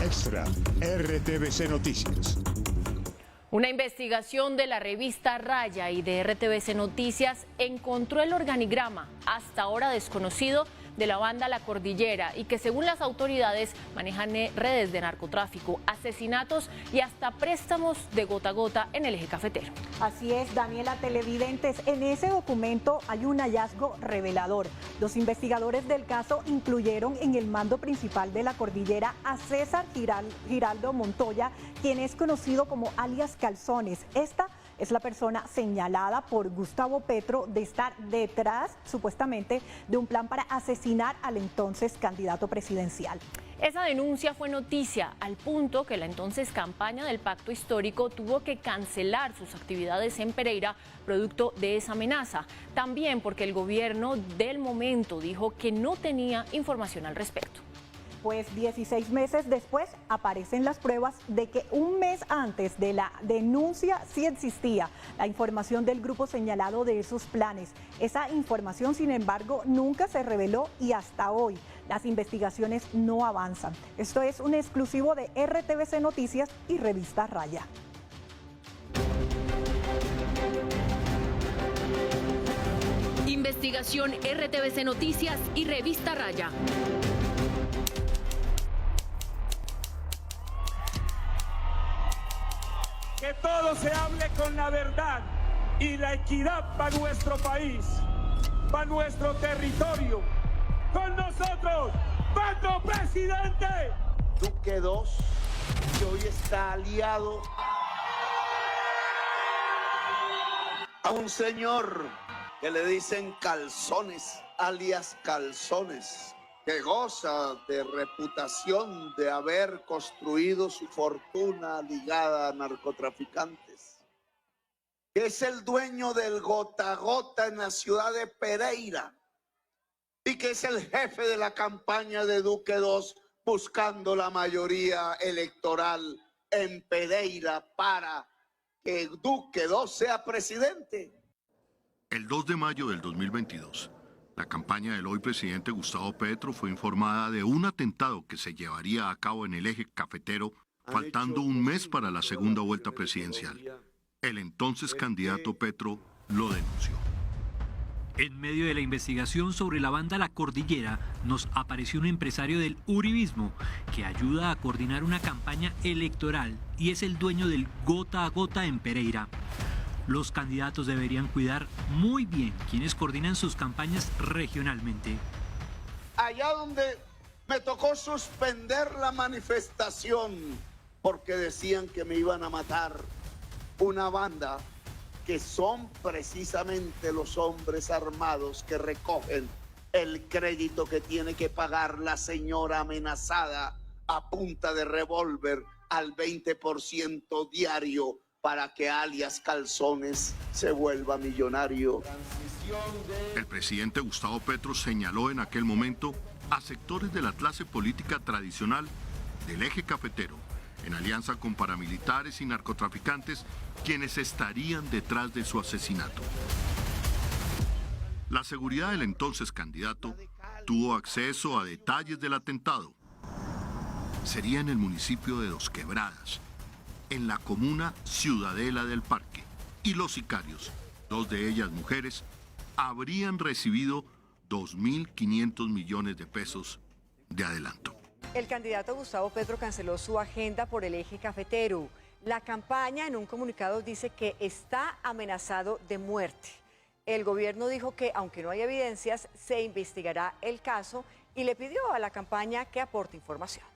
Extra, RTVC Noticias. Una investigación de la revista Raya y de RTVC Noticias encontró el organigrama, hasta ahora desconocido, de la banda La Cordillera y que según las autoridades manejan redes de narcotráfico, asesinatos y hasta préstamos de gota a gota en el eje cafetero. Así es, Daniela, televidentes, en ese documento hay un hallazgo revelador. Los investigadores del caso incluyeron en el mando principal de La Cordillera a César Giraldo Montoya, quien es conocido como alias Calzones. Esta es la persona señalada por Gustavo Petro de estar detrás, supuestamente, de un plan para asesinar al entonces candidato presidencial. Esa denuncia fue noticia al punto que la entonces campaña del Pacto Histórico tuvo que cancelar sus actividades en Pereira producto de esa amenaza. También porque el gobierno del momento dijo que no tenía información al respecto. Pues 16 meses después aparecen las pruebas de que un mes antes de la denuncia sí existía la información del grupo señalado de esos planes. Esa información, sin embargo, nunca se reveló y hasta hoy las investigaciones no avanzan. Esto es un exclusivo de RTVC Noticias y Revista Raya. Investigación RTVC Noticias y Revista Raya. Que todo se hable con la verdad y la equidad para nuestro país, para nuestro territorio. Con nosotros, Petro presidente. Duque II, que hoy está aliado a un señor que le dicen Calzones, alias Calzones, que goza de reputación de haber construido su fortuna ligada a narcotraficantes, que es el dueño del gota a gota en la ciudad de Pereira y que es el jefe de la campaña de Duque II buscando la mayoría electoral en Pereira para que Duque II sea presidente. El 2 de mayo del 2022, la campaña del hoy presidente Gustavo Petro fue informada de un atentado que se llevaría a cabo en el eje cafetero, faltando un mes para la segunda vuelta presidencial. El entonces candidato Petro lo denunció. En medio de la investigación sobre la banda La Cordillera, nos apareció un empresario del uribismo que ayuda a coordinar una campaña electoral y es el dueño del gota a gota en Pereira. Los candidatos deberían cuidar muy bien quienes coordinan sus campañas regionalmente. Allá donde me tocó suspender la manifestación porque decían que me iban a matar una banda que son precisamente los hombres armados que recogen el crédito que tiene que pagar la señora amenazada a punta de revólver al 20% diario para que alias Calzones se vuelva millonario. El presidente Gustavo Petro señaló en aquel momento a sectores de la clase política tradicional del eje cafetero, en alianza con paramilitares y narcotraficantes, quienes estarían detrás de su asesinato. La seguridad del entonces candidato tuvo acceso a detalles del atentado. Sería en el municipio de Dos Quebradas, en la comuna Ciudadela del Parque, y los sicarios, dos de ellas mujeres, habrían recibido 2.500 millones de pesos de adelanto. El candidato Gustavo Petro canceló su agenda por el eje cafetero. La campaña en un comunicado dice que está amenazado de muerte. El gobierno dijo que, aunque no hay evidencias, se investigará el caso y le pidió a la campaña que aporte información.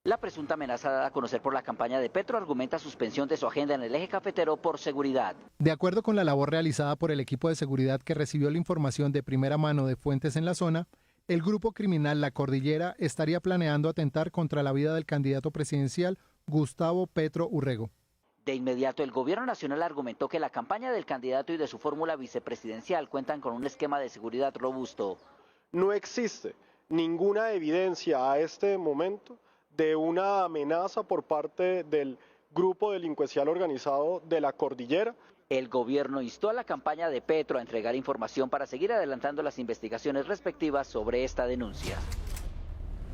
La presunta amenaza dada a conocer por la campaña de Petro argumenta suspensión de su agenda en el eje cafetero por seguridad. De acuerdo con la labor realizada por el equipo de seguridad que recibió la información de primera mano de fuentes en la zona, el grupo criminal La Cordillera estaría planeando atentar contra la vida del candidato presidencial Gustavo Petro Urrego. De inmediato, el gobierno nacional argumentó que la campaña del candidato y de su fórmula vicepresidencial cuentan con un esquema de seguridad robusto. No existe ninguna evidencia a este momento de una amenaza por parte del grupo delincuencial organizado de La Cordillera. El gobierno instó a la campaña de Petro a entregar información para seguir adelantando las investigaciones respectivas sobre esta denuncia.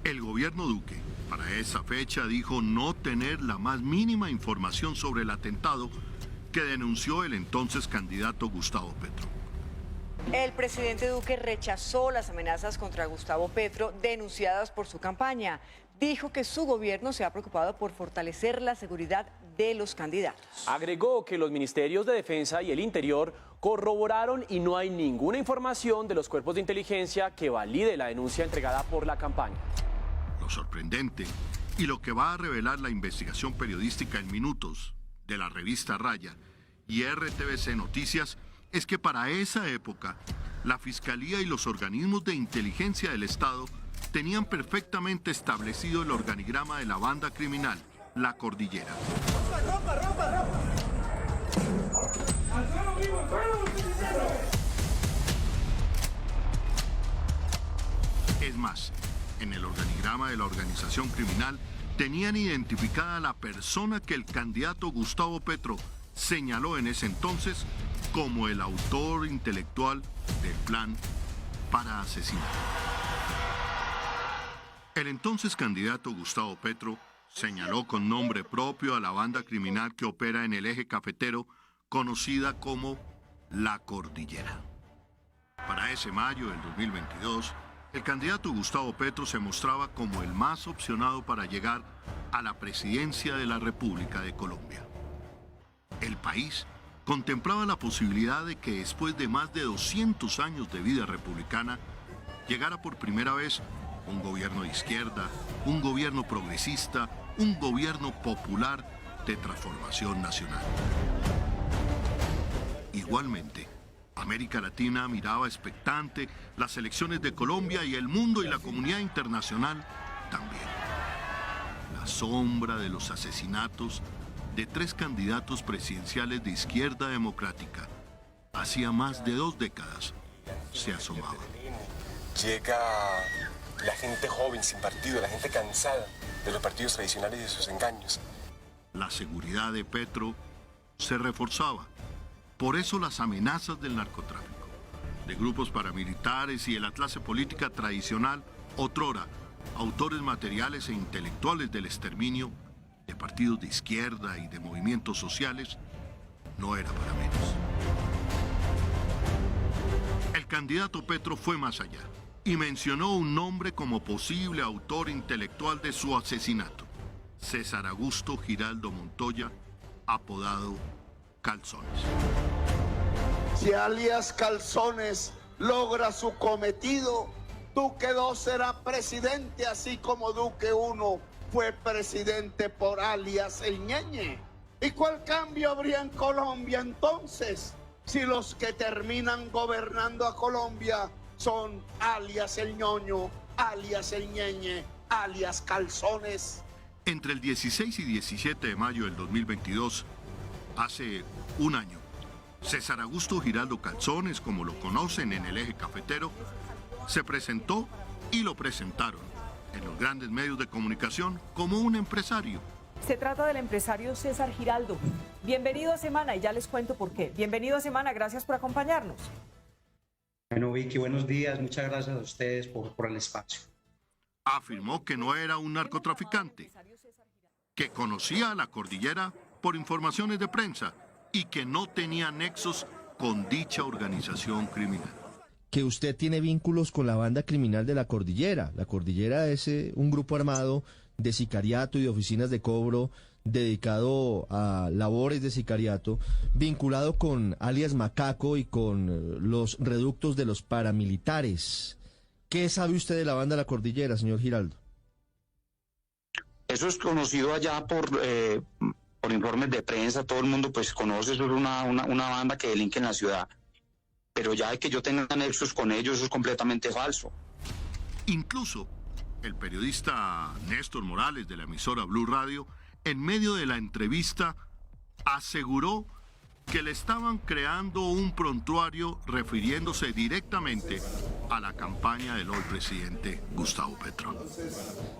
El gobierno Duque Para esa fecha dijo no tener la más mínima información sobre el atentado que denunció el entonces candidato Gustavo Petro. El presidente Duque rechazó las amenazas contra Gustavo Petro denunciadas por su campaña. Dijo que su gobierno se ha preocupado por fortalecer la seguridad de los candidatos. Agregó que los ministerios de Defensa y el Interior corroboraron y no hay ninguna información de los cuerpos de inteligencia que valide la denuncia entregada por la campaña. Lo sorprendente y lo que va a revelar la investigación periodística en minutos de la revista Raya y RTBC Noticias es que para esa época la Fiscalía y los organismos de inteligencia del Estado tenían perfectamente establecido el organigrama de la banda criminal, La Cordillera. Es más, en el organigrama de la organización criminal tenían identificada a la persona que el candidato Gustavo Petro señaló en ese entonces como el autor intelectual del plan para asesinar. El entonces candidato Gustavo Petro señaló con nombre propio a la banda criminal que opera en el eje cafetero, conocida como La Cordillera. Para ese mayo del 2022, el candidato Gustavo Petro se mostraba como el más opcionado para llegar a la presidencia de la República de Colombia. El país contemplaba la posibilidad de que después de más de 200 años de vida republicana, llegara por primera vez un gobierno de izquierda, un gobierno progresista, un gobierno popular de transformación nacional. Igualmente, América Latina miraba expectante las elecciones de Colombia y el mundo y la comunidad internacional también. La sombra de los asesinatos de 3 candidatos presidenciales de izquierda democrática hacía más de 2 décadas se asomaba. Llega la gente joven sin partido, la gente cansada de los partidos tradicionales y de sus engaños. La seguridad de Petro se reforzaba. Por eso las amenazas del narcotráfico, de grupos paramilitares y de la clase política tradicional, otrora, autores materiales e intelectuales del exterminio, de partidos de izquierda y de movimientos sociales, no era para menos. El candidato Petro fue más allá y mencionó un nombre como posible autor intelectual de su asesinato: César Augusto Giraldo Montoya, apodado Calzones. Si alias Calzones logra su cometido, Duque II será presidente, así como Duque I fue presidente por alias El Ñeñe. ¿Y cuál cambio habría en Colombia entonces si los que terminan gobernando a Colombia son alias El Ñoño, alias El Ñeñe, alias Calzones? Entre el 16 y 17 de mayo del 2022, hace un año, César Augusto Giraldo Calzones, como lo conocen en el eje cafetero, se presentó y lo presentaron en los grandes medios de comunicación como un empresario. Se trata del empresario César Giraldo. Bienvenido a Semana y ya les cuento por qué. Bienvenido a Semana, gracias por acompañarnos. Bueno, Vicky, buenos días. Muchas gracias a ustedes por el espacio. Afirmó que no era un narcotraficante, que conocía a La Cordillera por informaciones de prensa y que no tenía nexos con dicha organización criminal. Que usted tiene vínculos con la banda criminal de La Cordillera. La Cordillera es un grupo armado de sicariato y de oficinas de cobro dedicado a labores de sicariato, vinculado con alias Macaco y con los reductos de los paramilitares. ¿Qué sabe usted de la banda La Cordillera, señor Giraldo? Eso es conocido allá por informes de prensa, todo el mundo pues conoce, eso es una banda que delinque en la ciudad. Pero ya de que yo tenga nexos con ellos, eso es completamente falso. Incluso el periodista Néstor Morales de la emisora Blue Radio, en medio de la entrevista, aseguró que le estaban creando un prontuario refiriéndose directamente a la campaña del hoy presidente Gustavo Petro.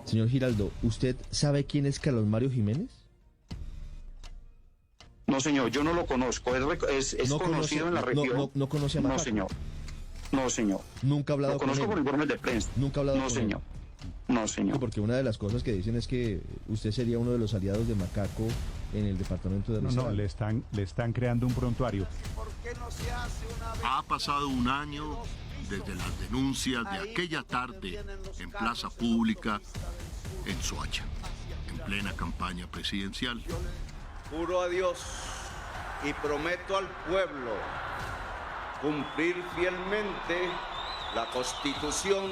Señor Giraldo, ¿usted sabe quién es Carlos Mario Jiménez? No, señor, yo no lo conozco. Es no conocido en la región. ¿No conoce a Macaco? No, señor. No, señor. ¿Nunca ha hablado con él? Lo conozco por informes de prensa. ¿Nunca ha hablado con él? No, señor. No, señor. Porque una de las cosas que dicen es que usted sería uno de los aliados de Macaco en el departamento de Risaralda. No, le están creando un prontuario. Ha pasado un año desde las denuncias de aquella tarde en plaza pública en Soacha, en plena campaña presidencial. Juro a Dios y prometo al pueblo cumplir fielmente la Constitución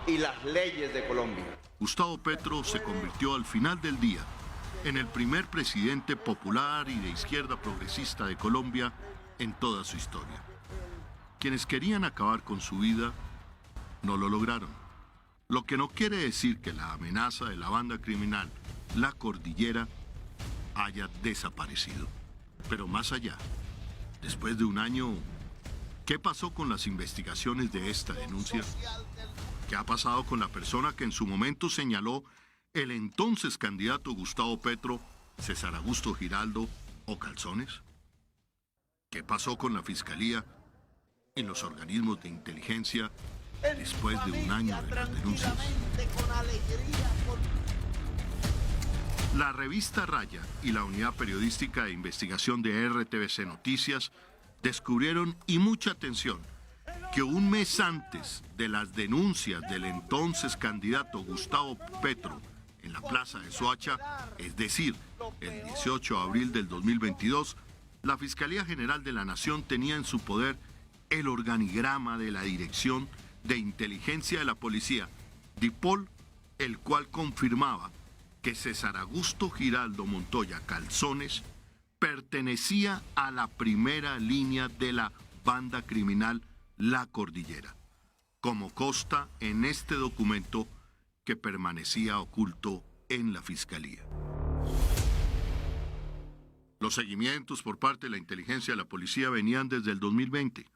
y las leyes de Colombia. Gustavo Petro se convirtió al final del día en el primer presidente popular y de izquierda progresista de Colombia en toda su historia. Quienes querían acabar con su vida no lo lograron. Lo que no quiere decir que la amenaza de la banda criminal La Cordillera haya desaparecido. Pero más allá, después de un año, ¿qué pasó con las investigaciones de esta denuncia? ¿Qué ha pasado con la persona que en su momento señaló el entonces candidato Gustavo Petro, César Augusto Giraldo o Calzones? ¿Qué pasó con la Fiscalía y los organismos de inteligencia después de un año de las denuncias? La revista Raya y la unidad periodística de investigación de RTBC Noticias descubrieron, y mucha atención, que un mes antes de las denuncias del entonces candidato Gustavo Petro en la plaza de Soacha, es decir, el 18 de abril del 2022, la Fiscalía General de la Nación tenía en su poder el organigrama de la Dirección de Inteligencia de la Policía, DIPOL, el cual confirmaba que César Augusto Giraldo Montoya Calzones pertenecía a la primera línea de la banda criminal La Cordillera, como consta en este documento que permanecía oculto en la Fiscalía. Los seguimientos por parte de la inteligencia de la policía venían desde el 2020,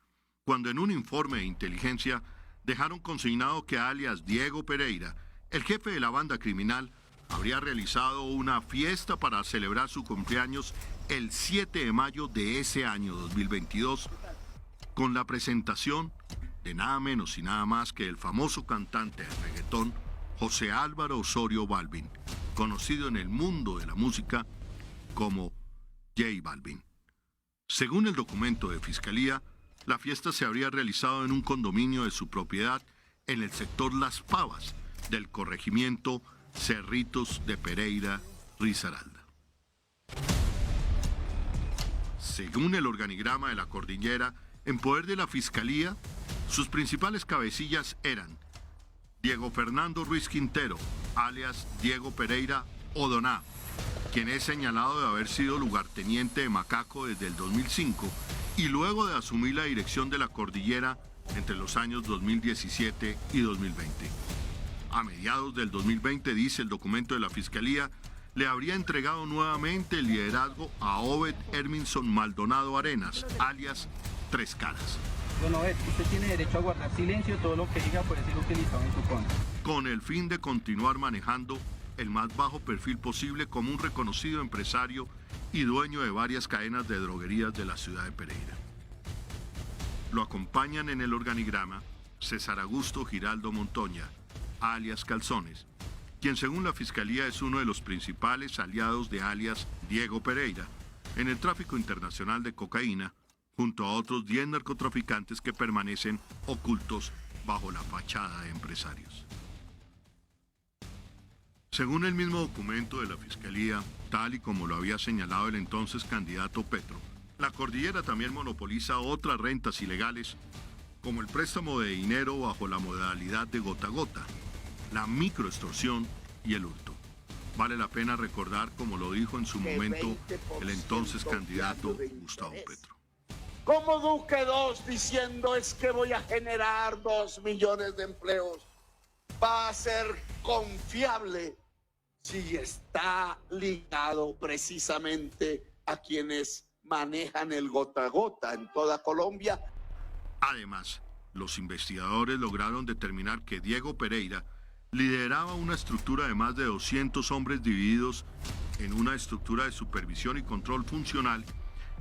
cuando en un informe de inteligencia dejaron consignado que alias Diego Pereira, el jefe de la banda criminal, habría realizado una fiesta para celebrar su cumpleaños el 7 de mayo de ese año 2022, con la presentación de nada menos y nada más que el famoso cantante de reggaetón José Álvaro Osorio Balvin, conocido en el mundo de la música como J Balvin. Según el documento de Fiscalía, la fiesta se habría realizado en un condominio de su propiedad en el sector Las Pavas del corregimiento Cerritos de Pereira, Risaralda. Según el organigrama de La Cordillera, en poder de la Fiscalía, sus principales cabecillas eran Diego Fernando Ruiz Quintero, alias Diego Pereira Odoná, quien es señalado de haber sido lugarteniente de Macaco desde el 2005 y luego de asumir la dirección de La Cordillera entre los años 2017 y 2020. A mediados del 2020, dice el documento de la Fiscalía, le habría entregado nuevamente el liderazgo a Obed Herminson Maldonado Arenas, alias Tres Caras. Don Obed, usted tiene derecho a guardar silencio, todo lo que diga puede ser utilizado en su contra. Con el fin de continuar manejando el más bajo perfil posible como un reconocido empresario y dueño de varias cadenas de droguerías de la ciudad de Pereira. Lo acompañan en el organigrama César Augusto Giraldo Montoya, alias Calzones, quien según la Fiscalía es uno de los principales aliados de alias Diego Pereira en el tráfico internacional de cocaína, junto a otros 10 narcotraficantes que permanecen ocultos bajo la fachada de empresarios. Según el mismo documento de la Fiscalía, tal y como lo había señalado el entonces candidato Petro, La Cordillera también monopoliza otras rentas ilegales, como el préstamo de dinero bajo la modalidad de gota a gota, la microextorsión y el hurto. Vale la pena recordar, como lo dijo en su momento el entonces candidato Gustavo Petro. Como Duque II diciendo es que voy a generar 2 millones de empleos, va a ser confiable si está ligado precisamente a quienes manejan el gota a gota en toda Colombia. Además, los investigadores lograron determinar que Diego Pereira lideraba una estructura de más de 200 hombres divididos en una estructura de supervisión y control funcional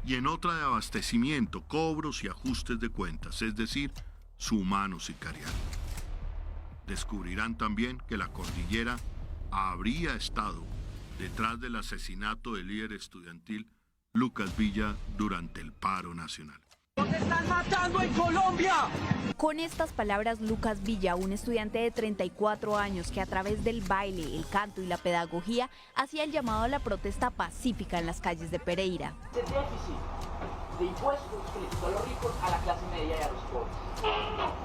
y en otra de abastecimiento, cobros y ajustes de cuentas, es decir, su mano sicarial. Descubrirán también que la Cordillera habría estado detrás del asesinato del líder estudiantil Lucas Villa durante el paro nacional. ¡Nos están matando en Colombia! Con estas palabras, Lucas Villa, un estudiante de 34 años que a través del baile, el canto y la pedagogía hacía el llamado a la protesta pacífica en las calles de Pereira. El déficit de impuestos que le quitó a los ricos a la clase media y a los pobres.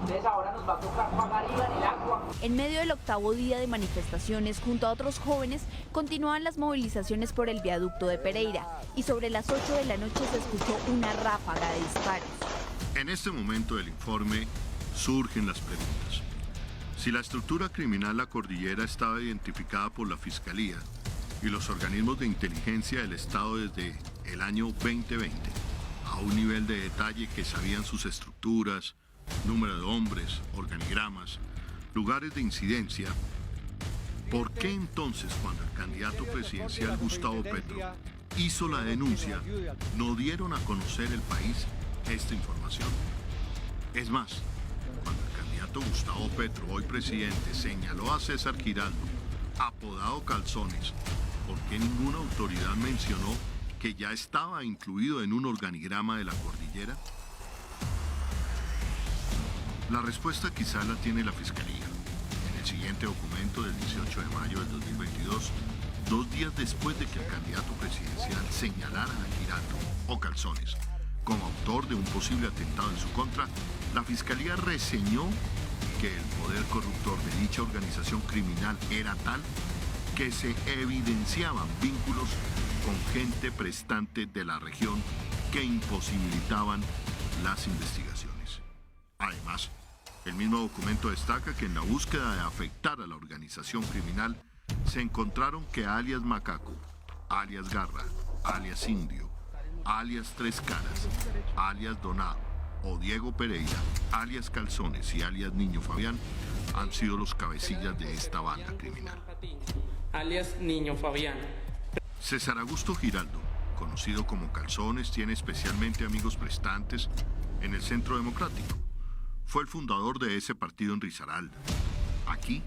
Entonces ahora nos va a tocar pagar IVA en el agua. En medio del 8º día de manifestaciones, junto a otros jóvenes, continuaban las movilizaciones por el viaducto de Pereira y sobre las 8 de la noche se escuchó una ráfaga de disparos. En este momento del informe surgen las preguntas. Si la estructura criminal La Cordillera estaba identificada por la Fiscalía y los organismos de inteligencia del Estado desde el año 2020, a un nivel de detalle que sabían sus estructuras, número de hombres, organigramas, lugares de incidencia, ¿por qué entonces cuando el candidato presidencial Gustavo Petro hizo la denuncia no dieron a conocer el país esta información? Es más, cuando el candidato Gustavo Petro, hoy presidente, señaló a César Giraldo, apodado Calzones, ¿por qué ninguna autoridad mencionó que ya estaba incluido en un organigrama de la Cordillera? La respuesta quizá la tiene la Fiscalía. En el siguiente documento del 18 de mayo del 2022, 2 días después de que el candidato presidencial señalara a Giraldo o Calzones como autor de un posible atentado en su contra, la Fiscalía reseñó que el poder corruptor de dicha organización criminal era tal que se evidenciaban vínculos con gente prestante de la región que imposibilitaban las investigaciones. Además, el mismo documento destaca que en la búsqueda de afectar a la organización criminal se encontraron que alias Macaco, alias Garra, alias Indio, alias Tres Caras, alias Donado o Diego Pereira, alias Calzones y alias Niño Fabián han sido los cabecillas de esta banda criminal. Alias Niño Fabián. César Augusto Giraldo, conocido como Calzones, tiene especialmente amigos prestantes en el Centro Democrático. Fue el fundador de ese partido en Risaralda. Aquí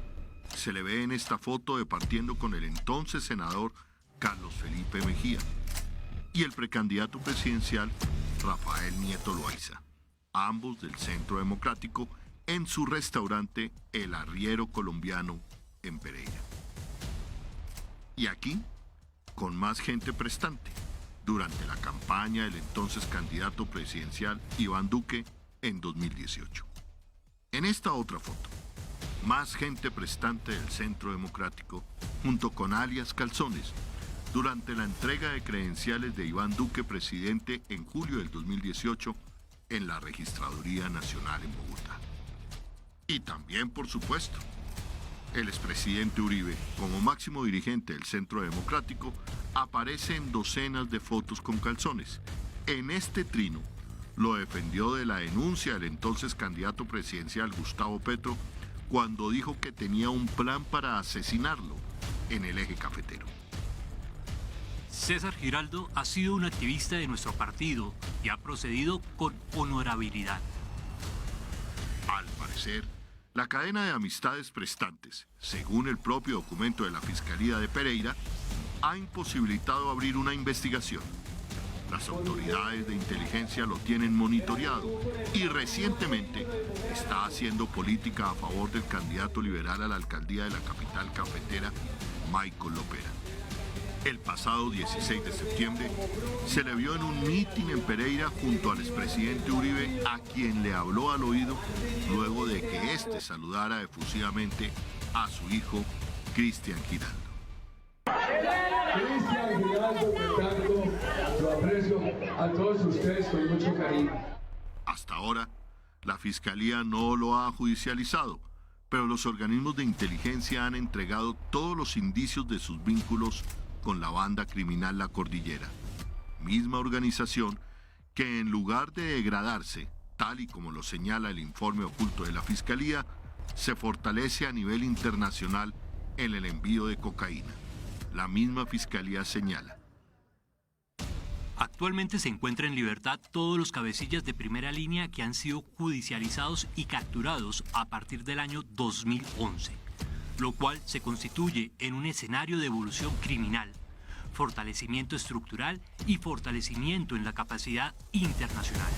se le ve en esta foto departiendo con el entonces senador Carlos Felipe Mejía y el precandidato presidencial Rafael Nieto Loaiza, ambos del Centro Democrático, en su restaurante El Arriero Colombiano en Pereira. Y aquí, con más gente prestante, durante la campaña del entonces candidato presidencial Iván Duque en 2018. En esta otra foto, más gente prestante del Centro Democrático, junto con alias Calzones, durante la entrega de credenciales de Iván Duque, presidente, en julio del 2018, en la Registraduría Nacional en Bogotá. Y también, por supuesto, el expresidente Uribe, como máximo dirigente del Centro Democrático, aparece en docenas de fotos con Calzones. En este trino, lo defendió de la denuncia del entonces candidato presidencial Gustavo Petro cuando dijo que tenía un plan para asesinarlo en el eje cafetero. César Giraldo ha sido un activista de nuestro partido y ha procedido con honorabilidad. Al parecer, la cadena de amistades prestantes, según el propio documento de la Fiscalía de Pereira, ha imposibilitado abrir una investigación. Las autoridades de inteligencia lo tienen monitoreado y recientemente está haciendo política a favor del candidato liberal a la alcaldía de la capital cafetera, Michael Lopera. El pasado 16 de septiembre se le vio en un mitin en Pereira junto al expresidente Uribe, a quien le habló al oído luego de que éste saludara efusivamente a su hijo Cristian Giraldo. Cristian Giraldo, que tanto lo aprecio, a todos ustedes con mucho cariño. Hasta ahora, la Fiscalía no lo ha judicializado, pero los organismos de inteligencia han entregado todos los indicios de sus vínculos con la banda criminal La Cordillera, misma organización que en lugar de degradarse, tal y como lo señala el informe oculto de la Fiscalía, se fortalece a nivel internacional en el envío de cocaína. La misma Fiscalía señala: Actualmente se encuentran en libertad todos los cabecillas de primera línea que han sido judicializados y capturados a partir del año 2011, lo cual se constituye en un escenario de evolución criminal, fortalecimiento estructural y fortalecimiento en la capacidad internacional.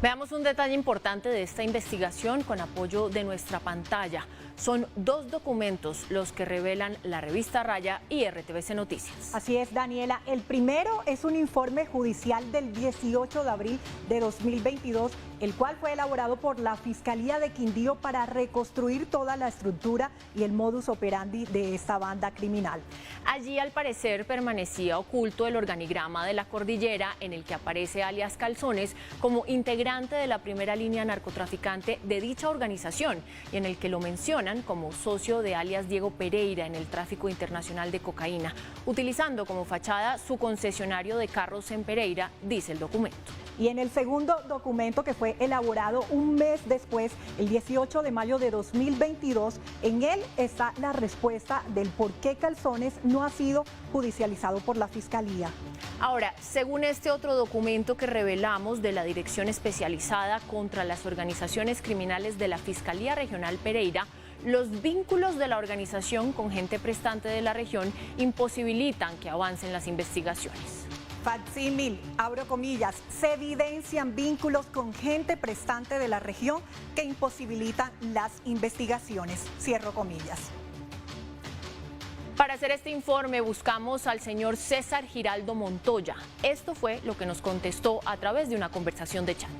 Veamos un detalle importante de esta investigación con apoyo de nuestra pantalla. Son 2 documentos los que revelan la revista Raya y RTVC Noticias. Así es, Daniela. El primero es un informe judicial del 18 de abril de 2022, el cual fue elaborado por la Fiscalía de Quindío para reconstruir toda la estructura y el modus operandi de esta banda criminal. Allí, al parecer, permanecía oculto el organigrama de la Cordillera, en el que aparece alias Calzones como integrante de la primera línea narcotraficante de dicha organización y en el que lo mencionan como socio de alias Diego Pereira en el tráfico internacional de cocaína, utilizando como fachada su concesionario de carros en Pereira, dice el documento. Y en el segundo documento, que fue elaborado un mes después, el 18 de mayo de 2022, en él está la respuesta del por qué Calzones no ha sido judicializado por la Fiscalía. Ahora, según este otro documento que revelamos de la Dirección Especializada contra las Organizaciones Criminales de la Fiscalía Regional Pereira, los vínculos de la organización con gente prestante de la región imposibilitan que avancen las investigaciones. Facsímil, abro comillas, se evidencian vínculos con gente prestante de la región que imposibilitan las investigaciones, cierro comillas. Para hacer este informe buscamos al señor César Giraldo Montoya. Esto fue lo que nos contestó a través de una conversación de chat.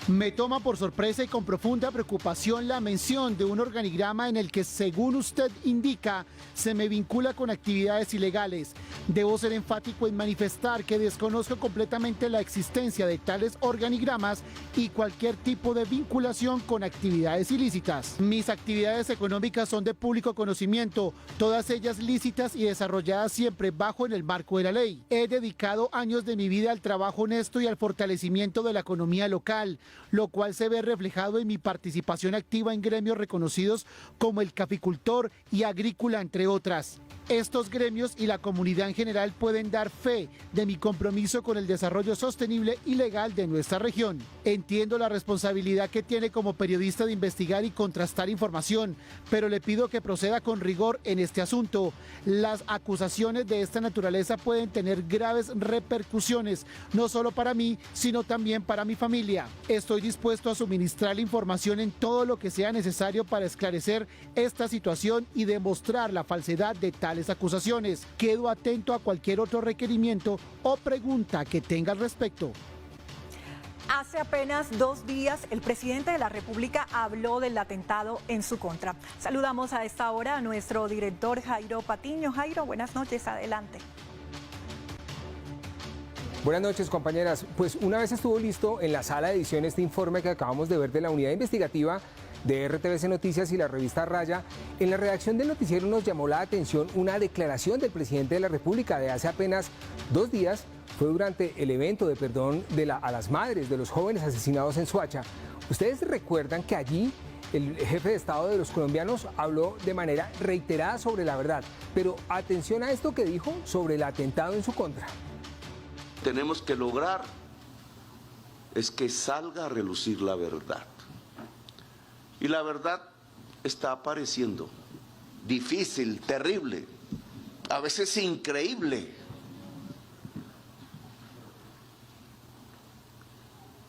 Me toma por sorpresa y con profunda preocupación la mención de un organigrama en el que, según usted indica, se me vincula con actividades ilegales. Debo ser enfático en manifestar que desconozco completamente la existencia de tales organigramas y cualquier tipo de vinculación con actividades ilícitas. Mis actividades económicas son de público conocimiento, todas ellas lícitas y desarrolladas siempre bajo el marco de la ley. He dedicado años de mi vida al trabajo honesto y al fortalecimiento de la economía local, lo cual se ve reflejado en mi participación activa en gremios reconocidos como el caficultor y agrícola, entre otras. Estos gremios y la comunidad en general pueden dar fe de mi compromiso con el desarrollo sostenible y legal de nuestra región. Entiendo la responsabilidad que tiene como periodista de investigar y contrastar información, pero le pido que proceda con rigor en este asunto. Las acusaciones de esta naturaleza pueden tener graves repercusiones, no solo para mí, sino también para mi familia. Estoy dispuesto a suministrar la información en todo lo que sea necesario para esclarecer esta situación y demostrar la falsedad de tales acusaciones. Quedo atento a cualquier otro requerimiento o pregunta que tenga al respecto. Hace apenas 2 días, el presidente de la República habló del atentado en su contra. Saludamos a esta hora a nuestro director Jairo Patiño. Jairo, buenas noches, adelante. Buenas noches, compañeras. Pues una vez estuvo listo en la sala de edición este informe que acabamos de ver de la unidad investigativa de RTVC Noticias y la revista Raya, en la redacción del noticiero nos llamó la atención una declaración del presidente de la República de hace apenas 2 días. Fue durante el evento de perdón a las madres de los jóvenes asesinados en Soacha. Ustedes recuerdan que allí el jefe de Estado de los colombianos habló de manera reiterada sobre la verdad, pero atención a esto que dijo sobre el atentado en su contra. Tenemos que lograr es que salga a relucir la verdad. Y la verdad está apareciendo. Difícil, terrible, a veces increíble.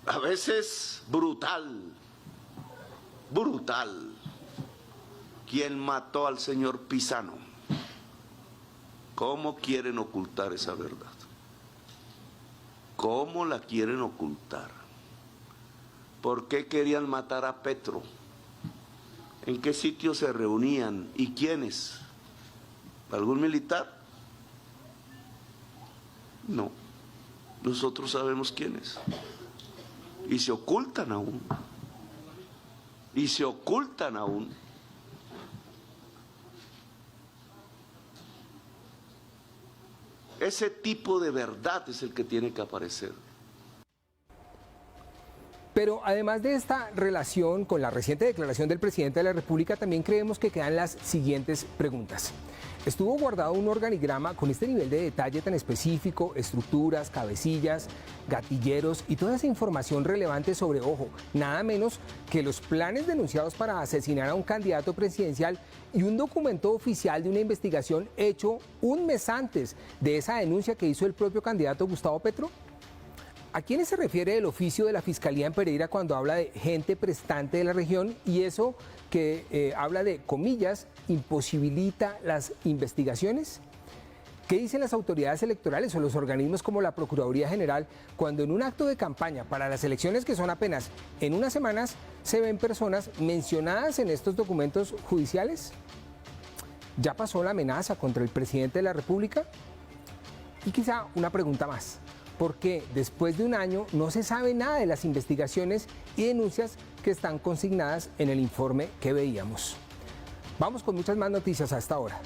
A veces brutal. Brutal. ¿Quién mató al señor Pisano? ¿Cómo quieren ocultar esa verdad? ¿Cómo la quieren ocultar? ¿Por qué querían matar a Petro? ¿En qué sitio se reunían? ¿Y quiénes? ¿Algún militar? No. Nosotros sabemos quiénes. Y se ocultan aún. Y se ocultan aún. Ese tipo de verdad es el que tiene que aparecer. Pero además de esta relación con la reciente declaración del presidente de la República, también creemos que quedan las siguientes preguntas. ¿Estuvo guardado un organigrama con este nivel de detalle tan específico, estructuras, cabecillas, gatilleros y toda esa información relevante sobre, ojo, nada menos que los planes denunciados para asesinar a un candidato presidencial y un documento oficial de una investigación hecho un mes antes de esa denuncia que hizo el propio candidato Gustavo Petro? ¿A quiénes se refiere el oficio de la Fiscalía en Pereira cuando habla de gente prestante de la región y eso que habla de, comillas, imposibilita las investigaciones? ¿Qué dicen las autoridades electorales o los organismos como la Procuraduría General cuando en un acto de campaña para las elecciones que son apenas en unas semanas se ven personas mencionadas en estos documentos judiciales? ¿Ya pasó la amenaza contra el presidente de la República? Y quizá una pregunta más. ¿Por qué después de un año no se sabe nada de las investigaciones y denuncias que están consignadas en el informe que veíamos? Vamos con muchas más noticias a esta hora.